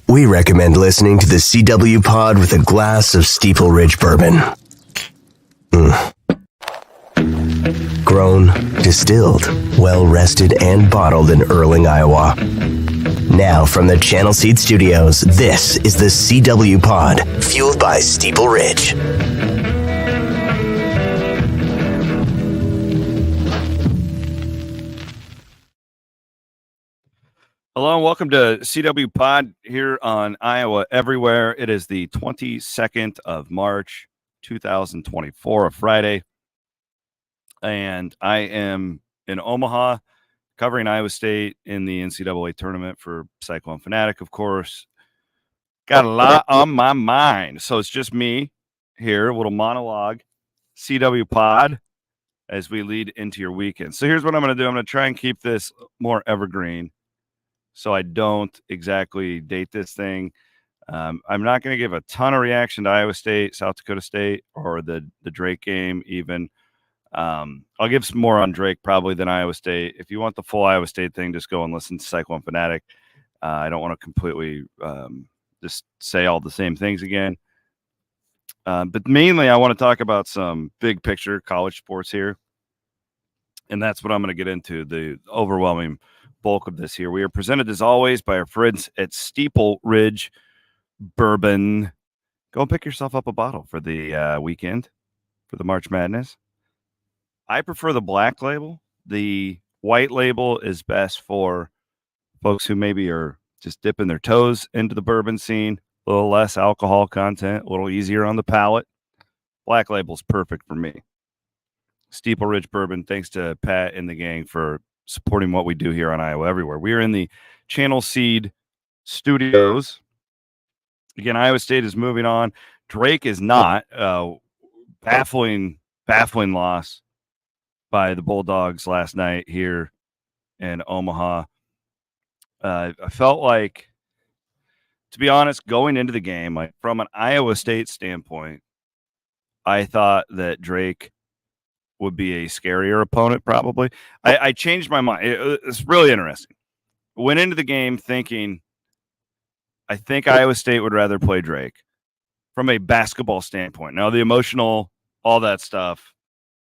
We recommend listening to the CW Pod with a glass of Steeple Ridge Bourbon. Grown, distilled, well-rested, and bottled in Erling, Iowa. Now from the Channel Seed Studios, this is the CW Pod, fueled by Steeple Ridge. Hello and welcome to CW Pod here on Iowa Everywhere. It is the 22nd of March, 2024, a Friday. And I am in Omaha covering Iowa State in the NCAA Tournament for Cyclone Fanatic, of course. Got a lot on my mind. So it's just me here, a little monologue, CW Pod, as we lead into your weekend. So here's what I'm going to do. I'm going to try and keep this more evergreen, so I don't exactly date this thing. I'm not going to give a ton of reaction to Iowa State, South Dakota State, or the Drake game even. I'll give some more on Drake probably than Iowa State. If you want the full Iowa State thing, just go and listen to Cyclone Fanatic. I don't want to completely just say all the same things again. But mainly I want to talk about some big picture college sports here. And that's what I'm going to get into, the overwhelming bulk of this here. We are presented as always by our friends at Steeple Ridge Bourbon. Go and pick yourself up a bottle for the weekend, for the March Madness. I prefer the black label. The white label is best for folks who maybe are just dipping their toes into the bourbon scene, a little less alcohol content, a little easier on the palate. Black label is perfect for me. Steeple Ridge Bourbon, thanks to Pat and the gang for supporting what we do here on Iowa Everywhere. We are in the Channel Seed Studios. Again, Iowa State is moving on. Drake is not. Baffling loss by the Bulldogs last night here in Omaha. I felt like, to be honest, going into the game, like from an Iowa State standpoint, I thought that Drake would be a scarier opponent probably. I changed my mind. It's really interesting. Went into the game thinking I think Iowa State would rather play Drake from a basketball standpoint. Now the emotional, all that stuff,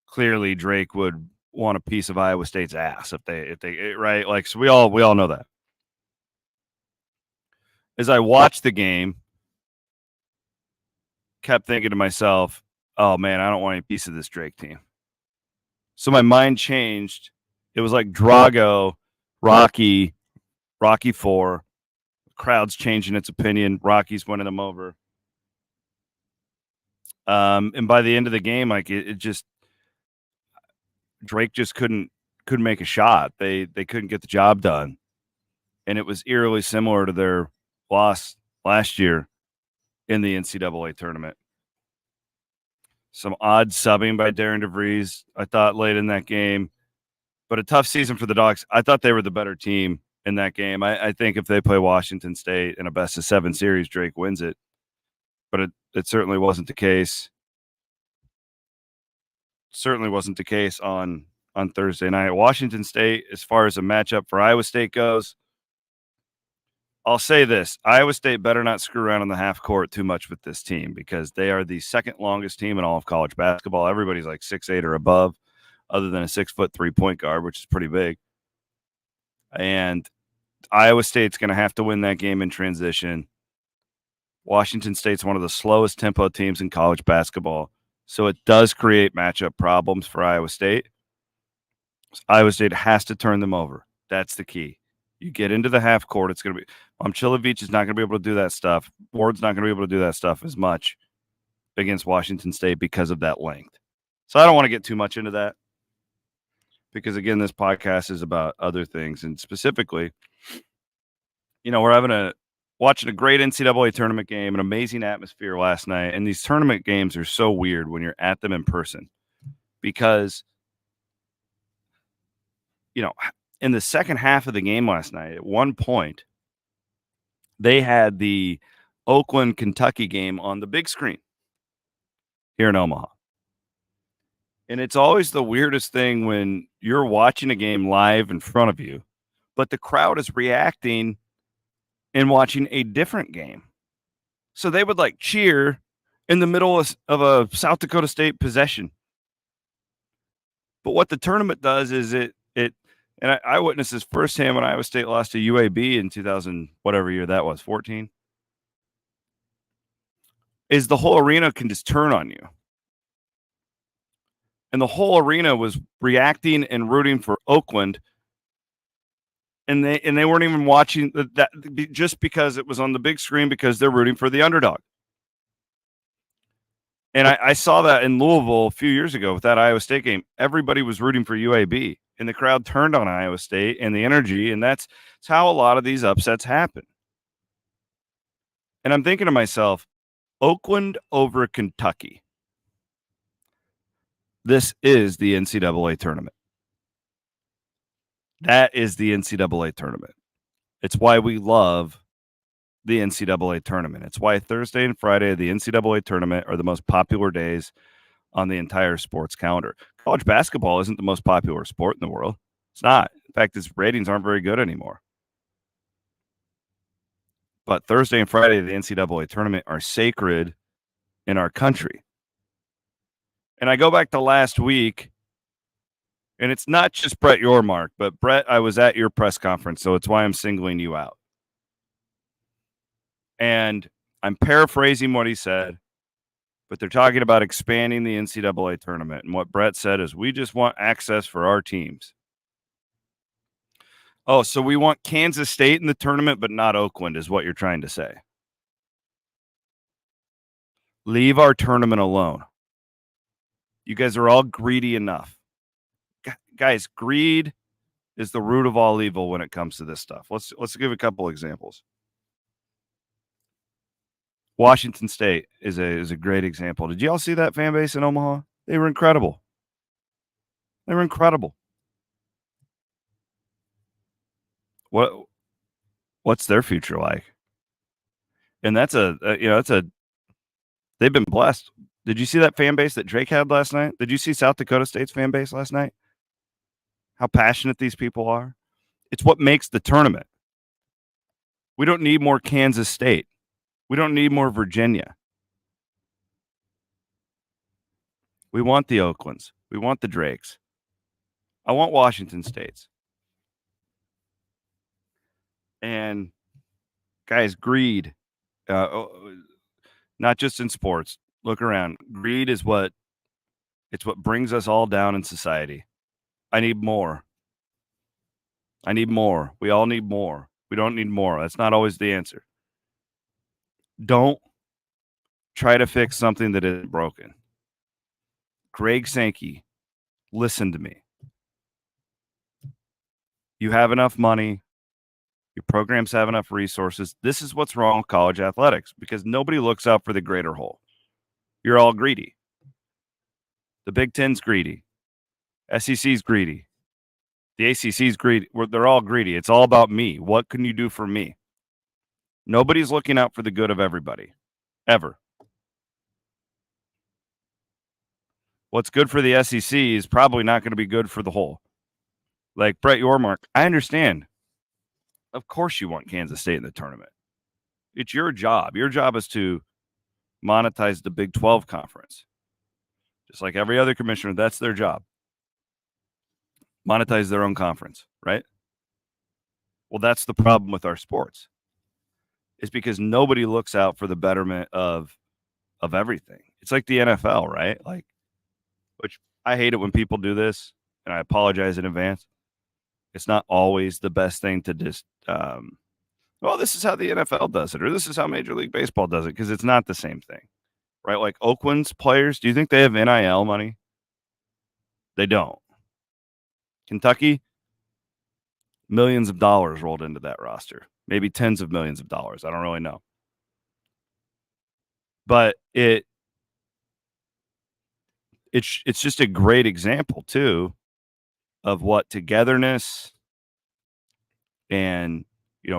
clearly Drake would want a piece of Iowa State's ass if they right, like, so we all know that. As I watched the game, kept thinking to myself, oh man, I don't want any piece of this Drake team. So my mind changed. It was like Drago, Rocky 4. The crowd's changing its opinion. Rocky's winning them over. And by the end of the game, like it just, Drake just couldn't make a shot. They couldn't get the job done. And it was eerily similar to their loss last year in the NCAA tournament. Some odd subbing by Darren DeVries, I thought, late in that game. But a tough season for the Dogs. I thought they were the better team in that game. I think if they play Washington State in a best-of-7 series, Drake wins it. But it certainly wasn't the case. Certainly wasn't the case on Thursday night. Washington State, as far as a matchup for Iowa State goes, I'll say this. Iowa State better not screw around on the half court too much with this team, because they are the second longest team in all of college basketball. Everybody's like 6'8" or above, other than a 6'3" point guard, which is pretty big. And Iowa State's going to have to win that game in transition. Washington State's one of the slowest tempo teams in college basketball, so it does create matchup problems for Iowa State. Iowa State has to turn them over. That's the key. You get into the half court, it's going to be Momcilovic is not going to be able to do that stuff. Ward's not going to be able to do that stuff as much against Washington State because of that length. So I don't want to get too much into that, because, again, this podcast is about other things. And specifically, we're watching a great NCAA tournament game, an amazing atmosphere last night. And these tournament games are so weird when you're at them in person, because, in the second half of the game last night, at one point, they had the Oakland, Kentucky game on the big screen here in Omaha. And it's always the weirdest thing when you're watching a game live in front of you, but the crowd is reacting and watching a different game. So they would like cheer in the middle of a South Dakota State possession. But what the tournament does is and I witnessed this firsthand when Iowa State lost to UAB in 2000, whatever year that was, 14, is the whole arena can just turn on you. And the whole arena was reacting and rooting for Oakland. And they weren't even watching that just because it was on the big screen because they're rooting for the underdog. And I saw that in Louisville a few years ago with that Iowa State game. Everybody was rooting for UAB, and the crowd turned on Iowa State and the energy, and that's how a lot of these upsets happen. And I'm thinking to myself, Oakland over Kentucky. This is the NCAA tournament. That is the NCAA tournament. It's why we love the NCAA tournament. It's why Thursday and Friday of the NCAA tournament are the most popular days on the entire sports calendar. College basketball isn't the most popular sport in the world. It's not. In fact, its ratings aren't very good anymore. But Thursday and Friday of the NCAA tournament are sacred in our country. And I go back to last week, and it's not just Brett Yormark, but Brett, I was at your press conference, so it's why I'm singling you out. And I'm paraphrasing what he said, but they're talking about expanding the NCAA tournament. And what Brett said is, we just want access for our teams. Oh, so we want Kansas State in the tournament, but not Oakland, is what you're trying to say. Leave our tournament alone. You guys are all greedy enough. Guys, greed is the root of all evil when it comes to this stuff. Let's give a couple examples. Washington State is a great example. Did you all see that fan base in Omaha? They were incredible. They were incredible. What's their future like? And that's they've been blessed. Did you see that fan base that Drake had last night? Did you see South Dakota State's fan base last night? How passionate these people are. It's what makes the tournament. We don't need more Kansas State. We don't need more Virginia. We want the Oaklands. We want the Drakes. I want Washington States. And guys, greed, not just in sports. Look around. Greed is what brings us all down in society. I need more. I need more. We all need more. We don't need more. That's not always the answer. Don't try to fix something that isn't broken. Greg Sankey, listen to me. You have enough money. Your programs have enough resources. This is what's wrong with college athletics because nobody looks out for the greater whole. You're all greedy. The Big Ten's greedy. SEC's greedy. The ACC's greedy. They're all greedy. It's all about me. What can you do for me? Nobody's looking out for the good of everybody, ever. What's good for the SEC is probably not going to be good for the whole. Like Brett Yormark, I understand. Of course you want Kansas State in the tournament. It's your job. Your job is to monetize the Big 12 conference. Just like every other commissioner, that's their job. Monetize their own conference, right? Well, that's the problem with our sports. It's because nobody looks out for the betterment of everything. It's like the NFL, right? Like, which I hate it when people do this, and I apologize in advance. It's not always the best thing to just, well, this is how the NFL does it, or this is how Major League Baseball does it, because it's not the same thing, right? Like Oakland's players, do you think they have NIL money? They don't. Kentucky, millions of dollars rolled into that roster, maybe tens of millions of dollars. I don't really know. But it's just a great example, too, of what togetherness and,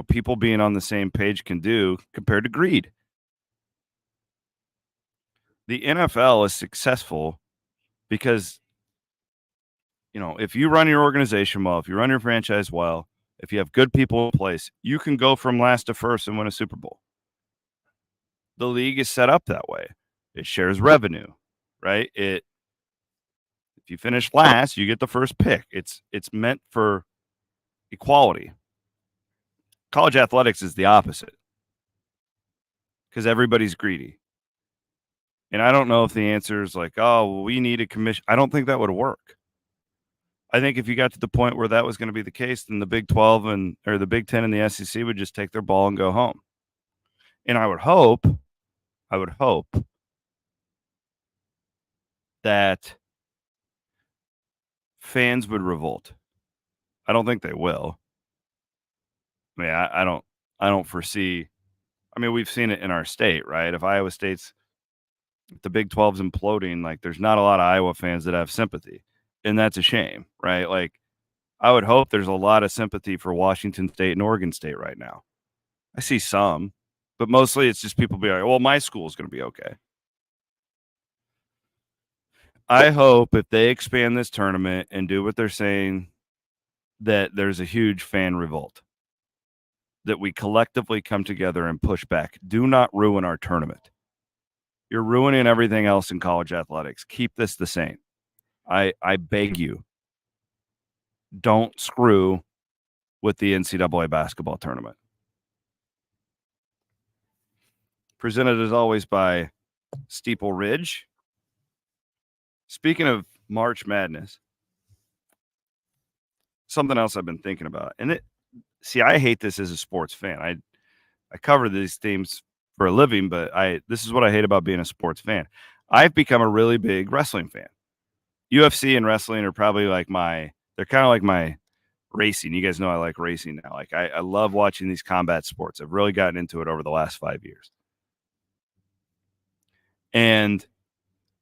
people being on the same page can do compared to greed. The NFL is successful because, if you run your organization well, if you run your franchise well, if you have good people in place, you can go from last to first and win a Super Bowl. The league is set up that way. It shares revenue, right? If you finish last, you get the first pick. It's meant for equality. College athletics is the opposite because everybody's greedy. And I don't know if the answer is like, oh, well, we need a commission. I don't think that would work. I think if you got to the point where that was going to be the case, then the Big 12 or the Big 10 and the SEC would just take their ball and go home. And I would hope that fans would revolt. I don't think they will. I mean, I don't foresee. I mean, we've seen it in our state, right? If the Big 12's imploding, like there's not a lot of Iowa fans that have sympathy. And that's a shame, right? Like I would hope there's a lot of sympathy for Washington State and Oregon State right now. I see some, but mostly it's just people be like, well, my school is going to be okay. I hope if they expand this tournament and do what they're saying, that there's a huge fan revolt, that we collectively come together and push back. Do not ruin our tournament. You're ruining everything else in college athletics. Keep this the same. I beg you, don't screw with the NCAA basketball tournament. Presented as always by Steeple Ridge. Speaking of March Madness, something else I've been thinking about, and I hate this as a sports fan. I cover these themes for a living, but this is what I hate about being a sports fan. I've become a really big wrestling fan. UFC and wrestling are probably they're kind of like my racing. You guys know I like racing now. Like I love watching these combat sports. I've really gotten into it over the last 5 years. And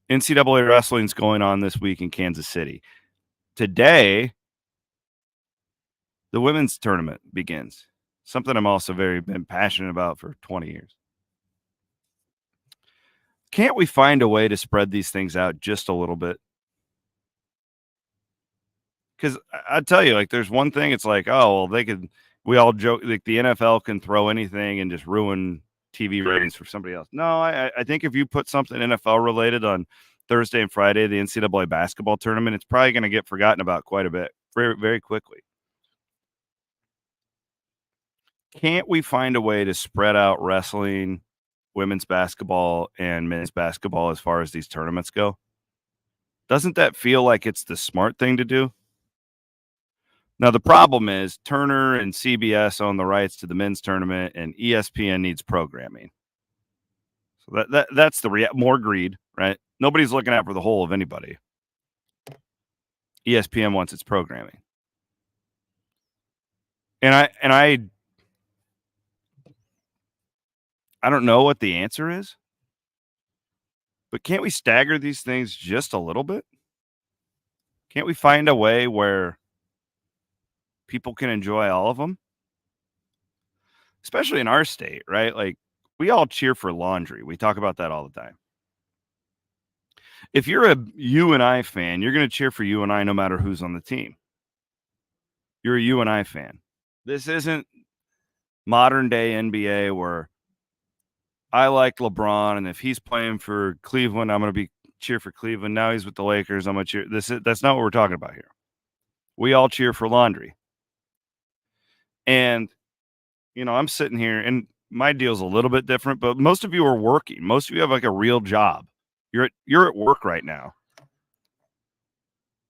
NCAA wrestling is going on this week in Kansas City. Today, the women's tournament begins. Something I'm also been passionate about for 20 years. Can't we find a way to spread these things out just a little bit? Because I tell you, like, there's one thing. It's like, oh, well, we all joke, like the NFL can throw anything and just ruin TV ratings for somebody else. No, I think if you put something NFL related on Thursday and Friday, the NCAA basketball tournament, it's probably going to get forgotten about quite a bit, very, very quickly. Can't we find a way to spread out wrestling, women's basketball, and men's basketball as far as these tournaments go? Doesn't that feel like it's the smart thing to do? Now, the problem is Turner and CBS own the rights to the men's tournament, and ESPN needs programming. So that's more greed, right? Nobody's looking out for the whole of anybody. ESPN wants its programming. And I don't know what the answer is, but can't we stagger these things just a little bit? Can't we find a way where people can enjoy all of them? Especially in our state, right? Like, we all cheer for laundry. We talk about that all the time. If you're a UNI fan, you're going to cheer for UNI no matter who's on the team. You're a UNI fan. This isn't modern day NBA where I like LeBron, and if he's playing for Cleveland, I'm going to cheer for Cleveland. Now he's with the Lakers, I'm going to cheer. That's not what we're talking about here. We all cheer for laundry. And, I'm sitting here, and my deal's a little bit different, but most of you are working. Most of you have like a real job. You're at work right now.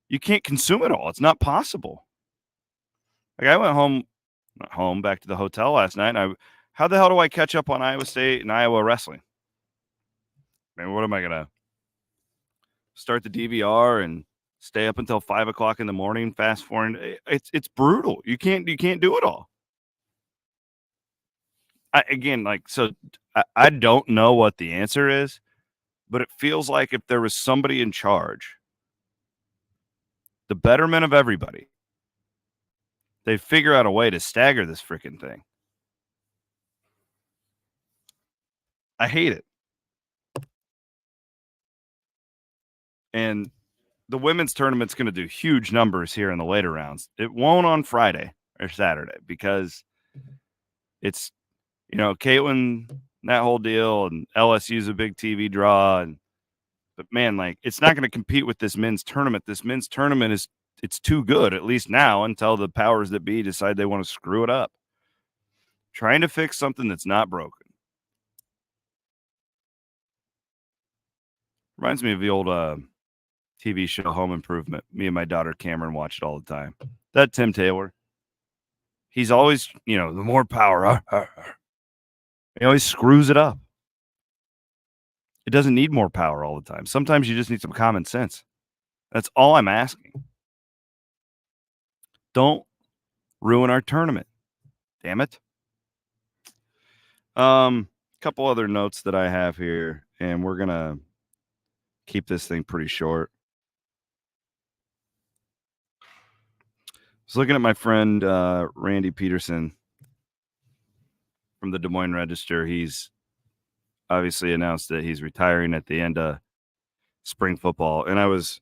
You can't consume it all. It's not possible. Like, I went back to the hotel last night, and how the hell do I catch up on Iowa State and Iowa wrestling? I mean, what am I gonna start the DVR and stay up until 5 o'clock in the morning, fast forward? It's brutal. You can't do it all. I don't know what the answer is, but it feels like if there was somebody in charge, the betterment of everybody, they'd figure out a way to stagger this freaking thing. I hate it. And the women's tournament's going to do huge numbers here in the later rounds. It won't on Friday. or Saturday, because it's, Caitlin, that whole deal, and LSU's a big TV draw. But man, like, it's not going to compete with this men's tournament. This men's tournament it's too good, at least now, until the powers that be decide they want to screw it up. Trying to fix something that's not broken. Reminds me of the old TV show Home Improvement. Me and my daughter Cameron watch it all the time. That Tim Taylor, he's always, the more power. He always screws it up. It doesn't need more power all the time. Sometimes you just need some common sense. That's all I'm asking. Don't ruin our tournament. Damn it. Couple other notes that I have here, and we're going to keep this thing pretty short. I was looking at my friend Randy Peterson from the Des Moines Register. He's obviously announced that he's retiring at the end of spring football. And I was,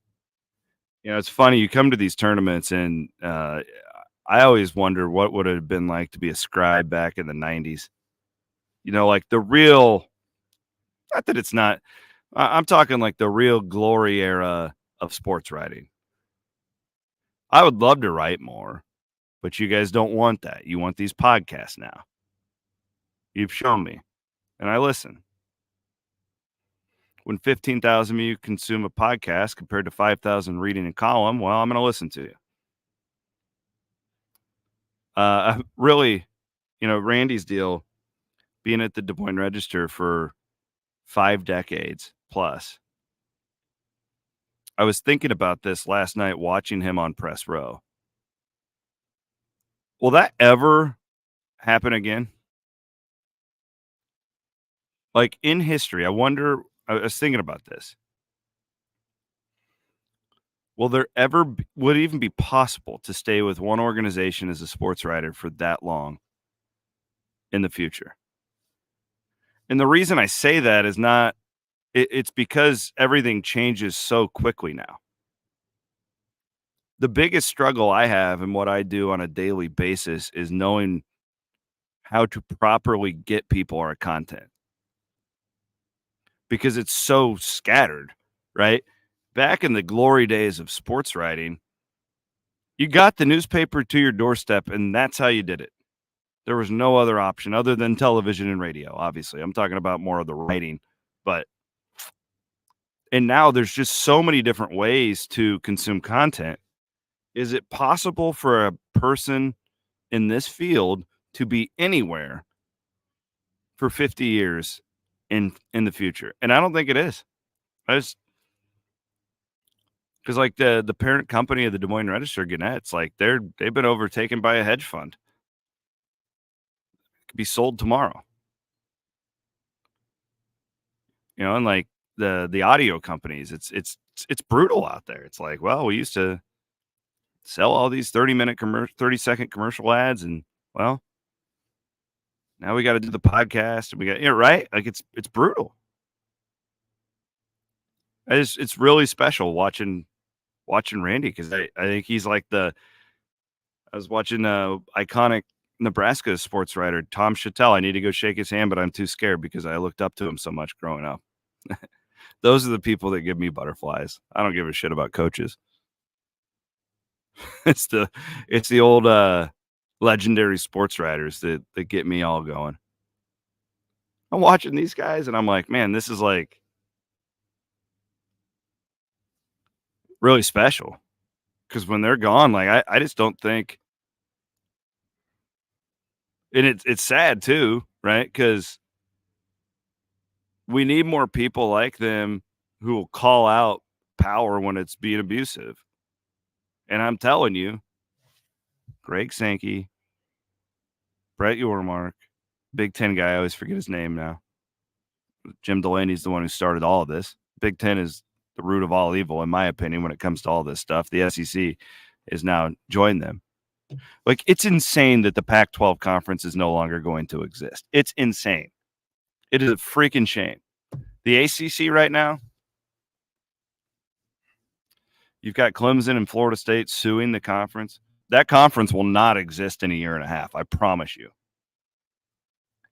it's funny, you come to these tournaments, and I always wonder what would it have been like to be a scribe back in the 90s. Like the real, not that it's not, I'm talking like the real glory era of sports writing. I would love to write more, but you guys don't want that. You want these podcasts now. You've shown me, and I listen. When 15,000 of you consume a podcast compared to 5,000 reading a column, well, I'm going to listen to you. Really, Randy's deal, being at the Des Moines Register for 5 decades plus. I was thinking about this last night watching him on press row. Will that ever happen again? Like in history, I wonder, I was thinking about this. Would it even be possible to stay with one organization as a sports writer for that long in the future? And the reason I say that is not, it's because everything changes so quickly now. The biggest struggle I have in what I do on a daily basis is knowing how to properly get people our content, because it's so scattered, right? Back in the glory days of sports writing, you got the newspaper to your doorstep, and that's how you did it. There was no other option other than television and radio, obviously. I'm talking about more of the writing, and now there's just so many different ways to consume content. Is it possible for a person in this field to be anywhere for 50 years in the future? And I don't think it is. Because like the parent company of the Des Moines Register, Gannett's, like they've been overtaken by a hedge fund. It could be sold tomorrow. And like the audio companies, it's brutal out there. It's like, well, we used to sell all these 30-second commercial ads, and well, now we got to do the podcast, and we got, right? Like it's brutal. It's really special watching Randy, because I think he's like I was watching iconic Nebraska sports writer Tom Chattel. I need to go shake his hand, but I'm too scared because I looked up to him so much growing up. Those are the people that give me butterflies. I don't give a shit about coaches. It's the old legendary sports writers that get me all going. I'm watching these guys, and I'm like, man, this is like really special, because when they're gone, like I just don't think, and it's sad too, right? Because we need more people like them who will call out power when it's being abusive. And I'm telling you, Greg Sankey, Brett Yormark, Big Ten guy, I always forget his name now. Jim Delaney's the one who started all of this. Big Ten is the root of all evil, in my opinion, when it comes to all this stuff. The SEC is now joined them. Like, it's insane that the Pac-12 conference is no longer going to exist. It's insane. It is a freaking shame. The ACC right now, you've got Clemson and Florida State suing the conference. That conference will not exist in a year and a half. I promise you.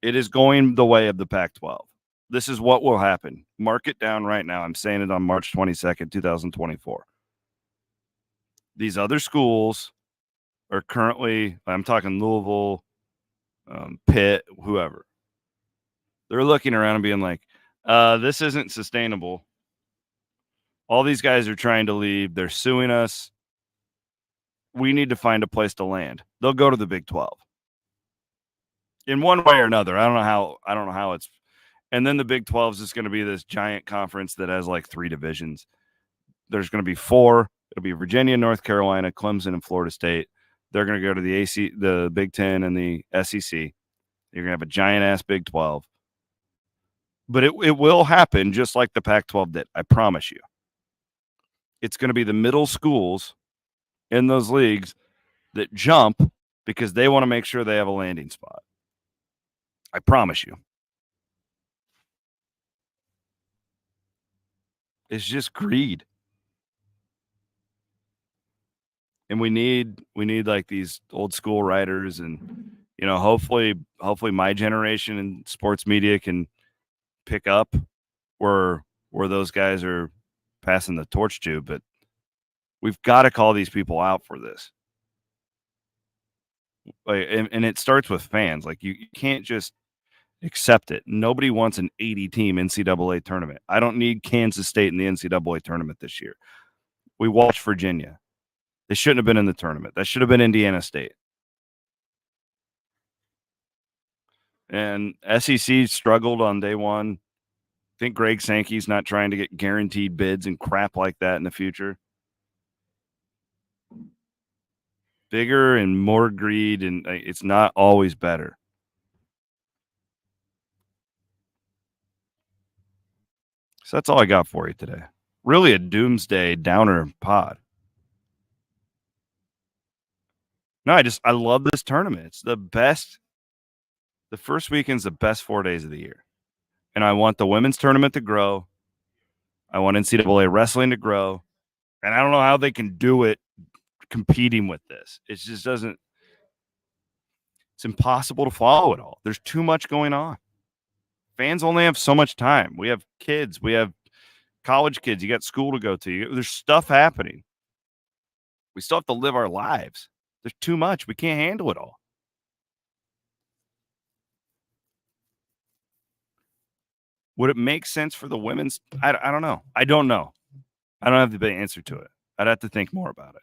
It is going the way of the Pac-12. This is what will happen. Mark it down right now. I'm saying it on March 22nd, 2024. These other schools are currently, I'm talking Louisville, Pitt, whoever. They're looking around and being like, this isn't sustainable. All these guys are trying to leave. They're suing us. We need to find a place to land. They'll go to the Big 12. In one way or another. I don't know how it's. And then the Big 12 is just going to be this giant conference that has like 3 divisions. There's going to be 4. It'll be Virginia, North Carolina, Clemson, and Florida State. They're going to go to the Big 10 and the SEC. You're going to have a giant ass Big 12. But it will happen just like the Pac-12 did. I promise you. It's going to be the middle schools in those leagues that jump because they want to make sure they have a landing spot. I promise you. It's just greed. And we need like these old school writers, and hopefully my generation in sports media can pick up where those guys are passing the torch to, but we've got to call these people out for this. Like, and it starts with fans. Like you can't just accept it. Nobody wants an 80-team NCAA tournament. I don't need Kansas State in the NCAA tournament this year. We watched Virginia. They shouldn't have been in the tournament. That should have been Indiana State. And SEC struggled on day one. I think Greg Sankey's not trying to get guaranteed bids and crap like that in the future. Bigger and more greed, and it's not always better. So that's all I got for you today. Really a doomsday downer pod. No, I love this tournament. It's the best. The first weekend's the best 4 days of the year. And I want the women's tournament to grow. I want NCAA wrestling to grow. And I don't know how they can do it competing with this. It just doesn't. It's impossible to follow it all. There's too much going on. Fans only have so much time. We have kids. We have college kids. You got school to go to. There's stuff happening. We still have to live our lives. There's too much. We can't handle it all. Would it make sense for the women's? I don't know. I don't know. I don't have the answer to it. I'd have to think more about it.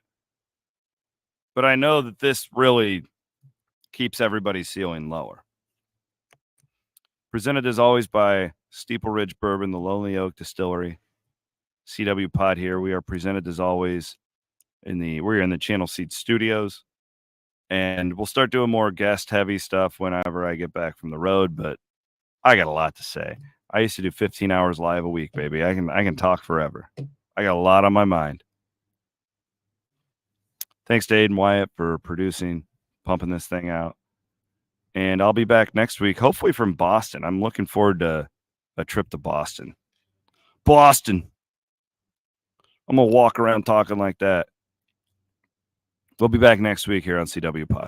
But I know that this really keeps everybody's ceiling lower. Presented as always by Steeple Ridge Bourbon, the Lonely Oak Distillery. CW Pod here. We are presented as always we're in the Channel Seed Studios. And we'll start doing more guest heavy stuff whenever I get back from the road, but I got a lot to say. I used to do 15 hours live a week, baby. I can talk forever. I got a lot on my mind. Thanks to Aiden Wyatt for producing, pumping this thing out. And I'll be back next week, hopefully from Boston. I'm looking forward to a trip to Boston. Boston. I'm going to walk around talking like that. We'll be back next week here on CW Pod.